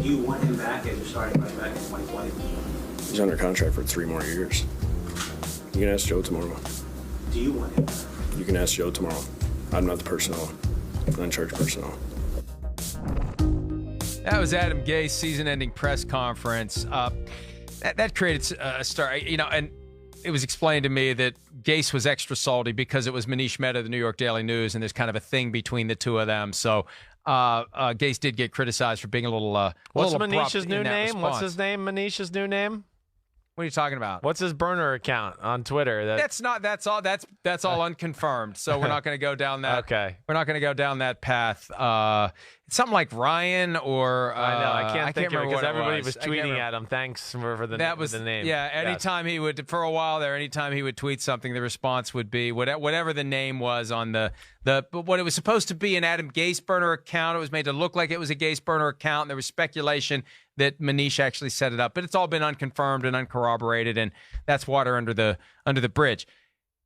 Do you want him back as your starting running back in 2020? He's under contract for 3 more years. You can ask Joe tomorrow. Do you want him back? You can ask Joe tomorrow. I'm not the personnel. I'm not in charge of personnel. That was Adam Gase season-ending press conference. That created a star, and it was explained to me that Gase was extra salty because it was Manish Mehta of the New York Daily News, and there's kind of a thing between the two of them. So Gase did get criticized for being a little What's abrupt Manish's new in that name? response. What's his name? Manish's new name? What are you talking about? What's his burner account on Twitter? That's all unconfirmed. So we're not going to go down that. Okay. We're not going to go down that path. It's something like Ryan or I know. I can't think of it remember because what everybody it was tweeting at him. Thanks for the name. Yeah. Anytime he would, for a while there, anytime he would tweet something, the response would be whatever the name was on the what it was supposed to be an Adam Gase burner account. It was made to look like it was a Gase burner account. And there was speculation that Manish actually set it up, but it's all been unconfirmed and uncorroborated, and that's water under the bridge.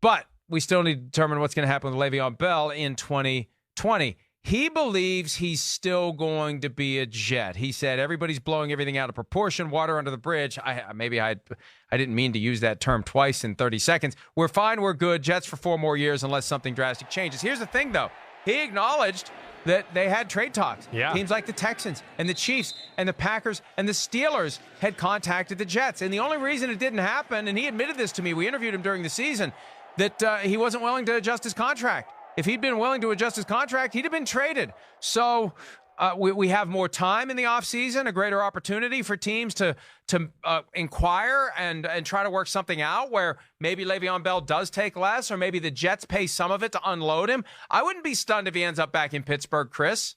But we still need to determine what's going to happen with Le'Veon Bell in 2020. He believes he's still going to be a Jet. He said everybody's blowing everything out of proportion, water under the bridge. I didn't mean to use that term twice in 30 seconds. We're fine, we're good. Jets for 4 more years unless something drastic changes. Here's the thing, though. He acknowledged that they had trade talks. Yeah. Teams like the Texans and the Chiefs and the Packers and the Steelers had contacted the Jets. And the only reason it didn't happen, and he admitted this to me, we interviewed him during the season, that he wasn't willing to adjust his contract. If he'd been willing to adjust his contract, he'd have been traded. So we have more time in the offseason, a greater opportunity for teams to inquire and try to work something out where maybe Le'Veon Bell does take less, or maybe the Jets pay some of it to unload him. I wouldn't be stunned if he ends up back in Pittsburgh, Chris.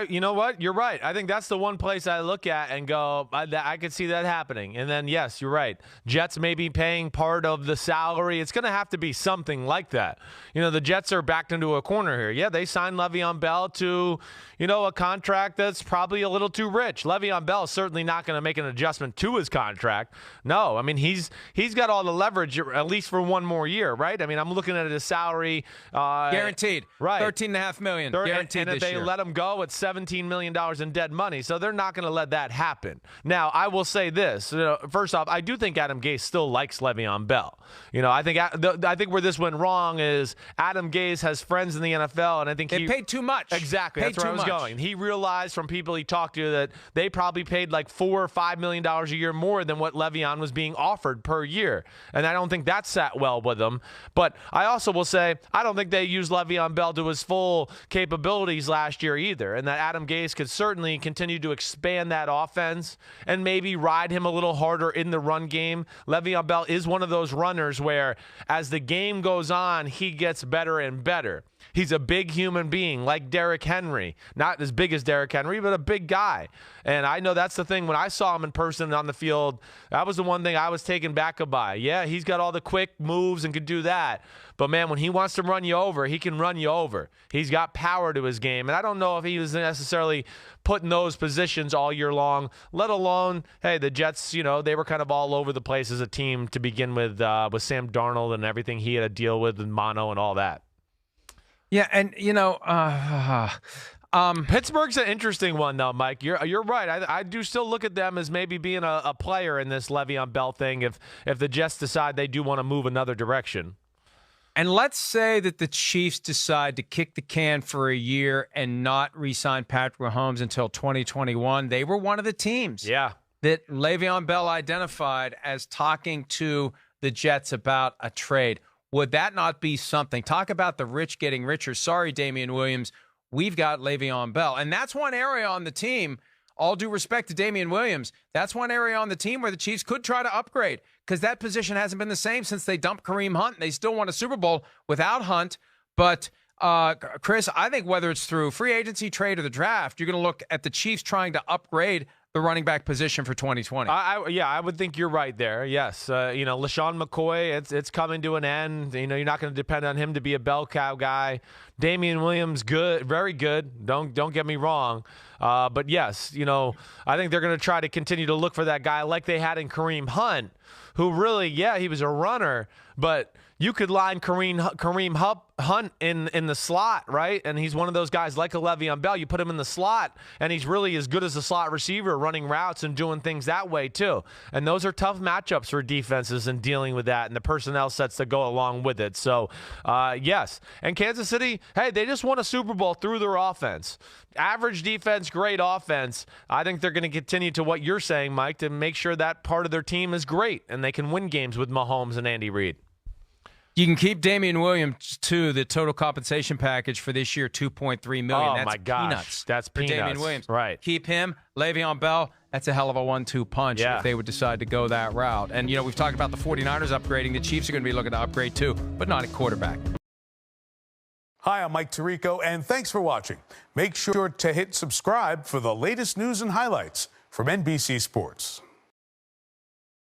You know what? You're right. I think that's the one place I look at and go, I could see that happening. And then, yes, you're right. Jets may be paying part of the salary. It's going to have to be something like that. The Jets are backed into a corner here. Yeah, they signed Le'Veon Bell to, a contract that's probably a little too rich. Le'Veon Bell is certainly not going to make an adjustment to his contract. No, I mean, he's got all the leverage, at least for 1 more year, right? I mean, I'm looking at his salary. Guaranteed. Right. $13.5 million. Guaranteed and if this they year. let him go, it's $17 million in dead money. So they're not going to let that happen. Now, I will say this. First off, I do think Adam Gase still likes Le'Veon Bell. I think where this went wrong is Adam Gase has friends in the NFL, and I think they paid too much. Exactly. That's where I was going. He realized from people he talked to that they probably paid like $4 or $5 million a year more than what Le'Veon was being offered per year. And I don't think that sat well with them. But I also will say I don't think they used Le'Veon Bell to his full capabilities last year either, and that Adam Gase could certainly continue to expand that offense and maybe ride him a little harder in the run game. Le'Veon Bell is one of those runners where as the game goes on, he gets better and better. He's a big human being like Derrick Henry. Not as big as Derrick Henry, but a big guy. And I know that's the thing. When I saw him in person on the field, that was the one thing I was taken back by. Yeah, he's got all the quick moves and could do that. But, man, when he wants to run you over, he can run you over. He's got power to his game. And I don't know if he was necessarily put in those positions all year long, let alone, hey, the Jets, they were kind of all over the place as a team to begin with Sam Darnold and everything he had to deal with and mono and all that. Yeah, and Pittsburgh's an interesting one, though, Mike. You're right. I do still look at them as maybe being a player in this Le'Veon Bell thing if the Jets decide they do want to move another direction. And let's say that the Chiefs decide to kick the can for a year and not re-sign Patrick Mahomes until 2021. They were one of the teams that Le'Veon Bell identified as talking to the Jets about a trade. Would that not be something? Talk about the rich getting richer. Sorry, Damian Williams. We've got Le'Veon Bell. And that's one area on the team, all due respect to Damian Williams, that's one area on the team where the Chiefs could try to upgrade because that position hasn't been the same since they dumped Kareem Hunt. They still won a Super Bowl without Hunt. But, Chris, I think whether it's through free agency, trade, or the draft, you're going to look at the Chiefs trying to upgrade the running back position for 2020. I would think you're right there. Yes. LaShawn McCoy, it's coming to an end. You're not going to depend on him to be a bell cow guy. Damian Williams, good, very good. Don't get me wrong. But yes, I think they're going to try to continue to look for that guy like they had in Kareem Hunt, who really, he was a runner, but you could line Kareem Hunt in the slot, right? And he's one of those guys like a Le'Veon Bell. You put him in the slot, and he's really as good as a slot receiver, running routes and doing things that way too. And those are tough matchups for defenses and dealing with that and the personnel sets that go along with it. So, yes. And Kansas City, hey, they just won a Super Bowl through their offense. Average defense, great offense. I think they're going to continue to what you're saying, Mike, to make sure that part of their team is great and they can win games with Mahomes and Andy Reid. You can keep Damian Williams, too, the total compensation package for this year, $2.3 million. Oh, that's my gosh. Peanuts. That's for peanuts. Damian Williams. Right. Keep him. Le'Veon Bell, that's a hell of a 1-2 punch if they would decide to go that route. And, we've talked about the 49ers upgrading. The Chiefs are going to be looking to upgrade, too, but not at quarterback. Hi, I'm Mike Tirico, and thanks for watching. Make sure to hit subscribe for the latest news and highlights from NBC Sports.